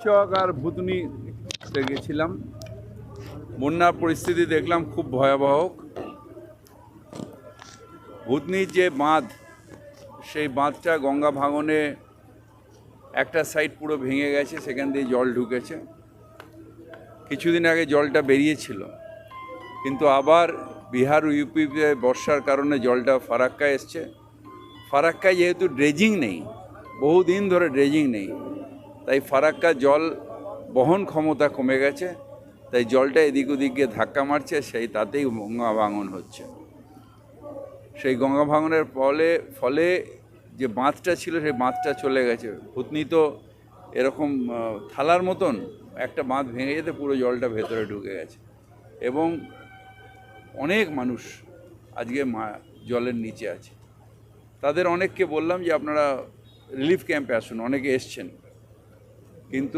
চক আর ভুতনিতে গেছিলাম। বন্যার পরিস্থিতি দেখলাম খুব ভয়াবহ। ভুতনির যে বাঁধ, সেই বাঁধটা গঙ্গা ভাঙনে একটা সাইড পুরো ভেঙে গেছে, সেখান দিয়ে জল ঢুকেছে। কিছুদিন আগে জলটা বেরিয়েছিল, কিন্তু আবার বিহার ইউপিতে বর্ষার কারণে জলটা ফারাক্কায় এসছে। ফারাক্কায় যেহেতু ড্রেজিং নেই, বহুদিন ধরে ড্রেজিং নেই, তাই ফারাক্কা জল বহন ক্ষমতা কমে গেছে, তাই জলটা এদিক ওদিক গিয়ে ধাক্কা মারছে, তাতেই গঙ্গা ভাঙন হচ্ছে। সেই গঙ্গা ভাঙনের ফলে যে বাঁধটা ছিল, সেই বাঁধটা চলে গেছে। ভুতনি তো এরকম থালার মতন, একটা বাঁধ ভেঙে যেতে পুরো জলটা ভেতরে ঢুকে গেছে, এবং অনেক মানুষ আজকে জলের নিচে আছে। তাদের অনেককে বললাম যে আপনারা রিলিফ ক্যাম্পে আসুন, অনেকে এসছেন, কিন্তু